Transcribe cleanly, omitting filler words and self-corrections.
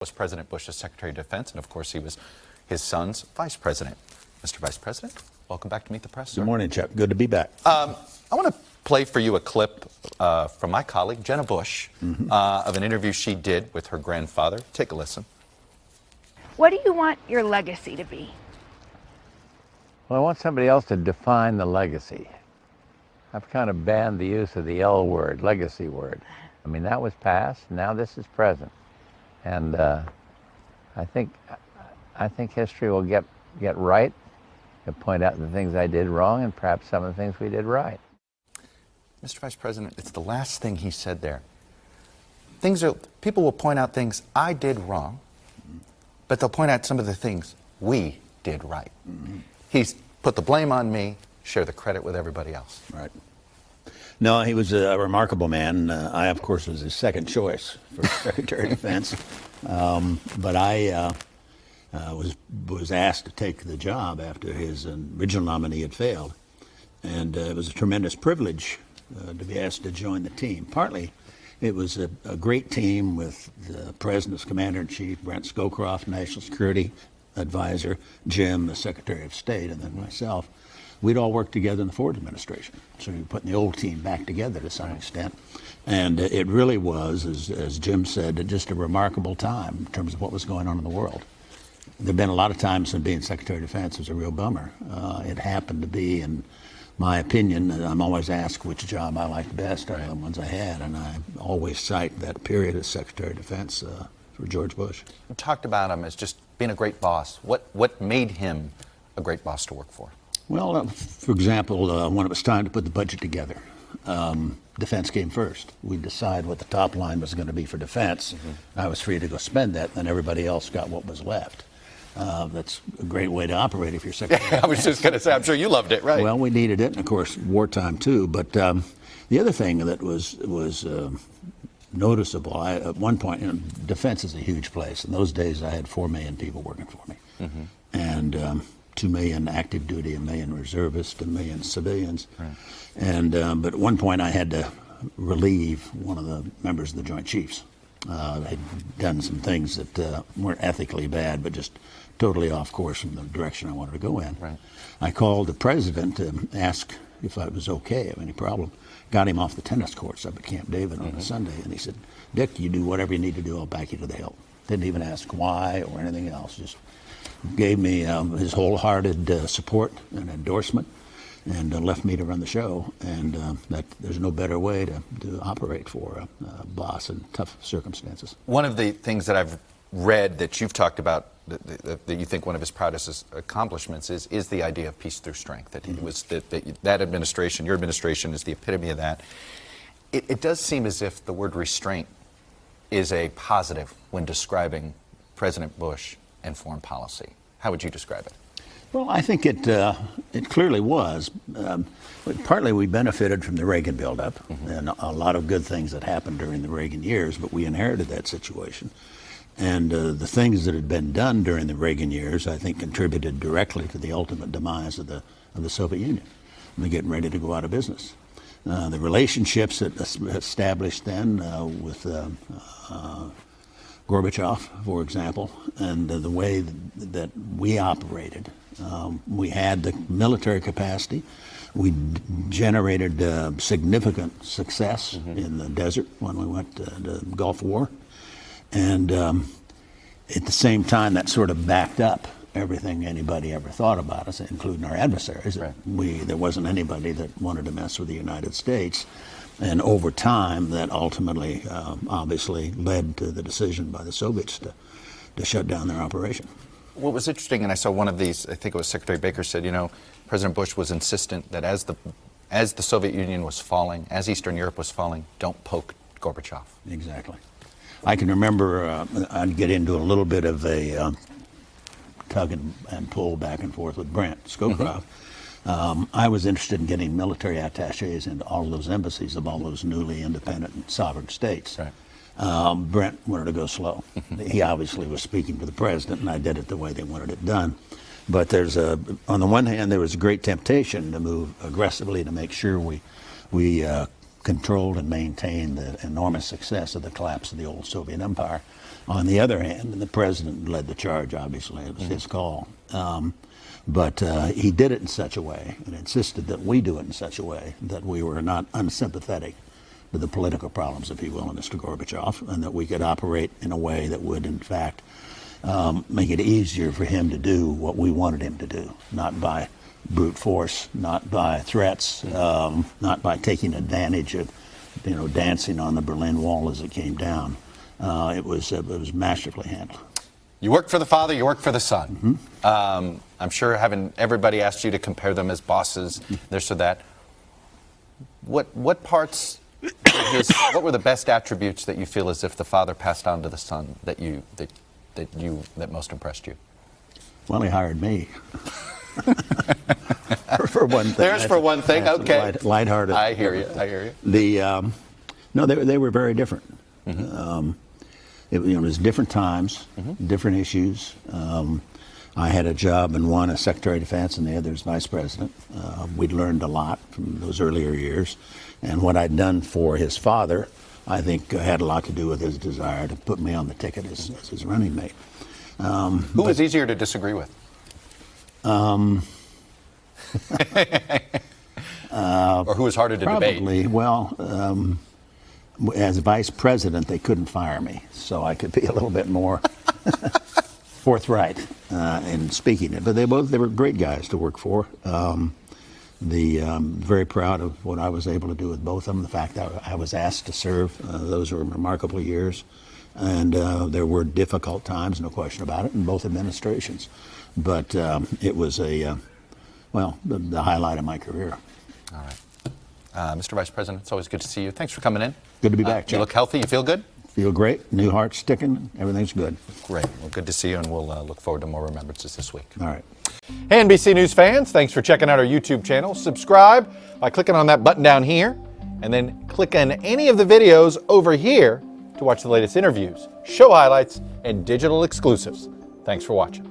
Was President Bush's Secretary of Defense, and of course he was his son's Vice President. Mr. Vice President, welcome back to Meet the Press, sir. Good morning, Chuck. Good to be back. I want to play for you a clip from my colleague, Jenna Bush, of an interview she did with her grandfather. Take a listen. What do you want your legacy to be? Well, I want somebody else to define the legacy. I've kind of banned the use of the L word, legacy word. I mean, that was past, now this is present. And I think history will get right and point out the things I did wrong and perhaps some of the things we did right. Mr. Vice President, it's the last thing he said there. People will point out things I did wrong, but they'll point out some of the things we did right. He's put the blame on me, share the credit with everybody else. Right. No, he was a remarkable man. I, of course, was his second choice for Secretary of Defense. But I was asked to take the job after his original nominee had failed. And it was a tremendous privilege to be asked to join the team. Partly, it was a great team with the President as Commander-in-Chief, Brent Scowcroft, National Security Advisor, Jim, the Secretary of State, and then myself. We'd all worked together in the Ford administration. So we were putting the old team back together to some extent. And it really was, as Jim said, just a remarkable time in terms of what was going on in the world. There have been a lot of times when being Secretary of Defense was a real bummer. It happened to be, in my opinion, I'm always asked which job I liked best out of the ones I had, and I always cite that period as Secretary of Defense for George Bush. You talked about him as just being a great boss. What made him a great boss to work for? Well, for example, when it was time to put the budget together, defense came first. We'd decide what the top line was going to be for defense. I was free to go spend that, and everybody else got what was left. That's a great way to operate if you're Secretary. I was just going to say, I'm sure you loved it, right? Well, we needed it, and of course, wartime too. But the other thing that was noticeable, at one point, defense is a huge place. In those days, I had 4 million people working for me. And 2 million active duty, 1 million reservists, 1 million civilians. Right. And but at one point I had to relieve one of the members of the Joint Chiefs. Had done some things that weren't ethically bad, but just totally off course from the direction I wanted to go in. Right. I called the president to ask if I was okay, have any problem. Got him off the tennis courts up at Camp David on a Sunday, and he said, "Dick, you do whatever you need to do, I'll back you to the hilt." Didn't even ask why or anything else, just gave me his wholehearted support and endorsement, and left me to run the show. And that there's no better way to operate for a boss in tough circumstances. One of the things that I've read that you've talked about that you think one of his proudest accomplishments is the idea of peace through strength. That it was that administration, your administration, is the epitome of that. It does seem as if the word restraint is a positive when describing President Bush and foreign policy. How would you describe it? Well, I think it clearly was. But partly we benefited from the Reagan buildup and a lot of good things that happened during the Reagan years, but we inherited that situation. And the things that had been done during the Reagan years, I think, contributed directly to the ultimate demise of the Soviet Union. They're getting ready to go out of business. The relationships that established then with Gorbachev, for example, and the way that we operated. We had the military capacity. We generated significant success in the desert when we went to the Gulf War. And at the same time, that sort of backed up everything anybody ever thought about us, including our adversaries. Right. There wasn't anybody that wanted to mess with the United States. And over time, that ultimately, obviously, led to the decision by the Soviets to shut down their operation. What was interesting, and I saw one of these, I think it was Secretary Baker said, you know, President Bush was insistent that as the Soviet Union was falling, as Eastern Europe was falling, don't poke Gorbachev. Exactly. I can remember I'd get into a little bit of a tug and pull back and forth with Brent Scowcroft. I was interested in getting military attachés into all of those embassies of all those newly independent and sovereign states. Right. Brent wanted to go slow. He obviously was speaking to the president, and I did it the way they wanted it done. But on the one hand, there was a great temptation to move aggressively to make sure we controlled and maintained the enormous success of the collapse of the old Soviet Empire. On the other hand, and the president led the charge, obviously, it was his call. But he did it in such a way and insisted that we do it in such a way that we were not unsympathetic to the political problems, if you will, of Mr. Gorbachev, and that we could operate in a way that would, in fact, make it easier for him to do what we wanted him to do, not by brute force, not by threats, not by taking advantage of, dancing on the Berlin Wall as it came down. It was masterfully handled. You worked for the father, you worked for the son. Mm-hmm. I'm sure having everybody asked you to compare them as bosses, this or that. What parts, what were the best attributes that you feel as if the father passed on to the son that most impressed you? Well, he hired me. for one thing. There's for one thing. Okay. Lighthearted. I hear you. No, they were very different. Mm-hmm. It was different times, mm-hmm. different issues. I had a job in one as Secretary of Defense and the other as Vice President. We'd learned a lot from those earlier years. And what I'd done for his father, I think, had a lot to do with his desire to put me on the ticket as his running mate. Who was easier to disagree with? Or who was harder to debate? Probably, well, as Vice President, they couldn't fire me, so I could be a little bit more forthright in speaking it. But they were great guys to work for. Very proud of what I was able to do with both of them. The fact that I was asked to serve, those were remarkable years. And there were difficult times, no question about it, in both administrations. But it was the highlight of my career. All right. Mr. Vice President, it's always good to see you. Thanks for coming in. Good to be back, Chuck. You look healthy. You feel good? Feel great. New heart sticking. Everything's good. Great. Well, good to see you, and we'll look forward to more remembrances this week. All right. Hey, NBC News fans, thanks for checking out our YouTube channel. Subscribe by clicking on that button down here, and then click on any of the videos over here to watch the latest interviews, show highlights, and digital exclusives. Thanks for watching.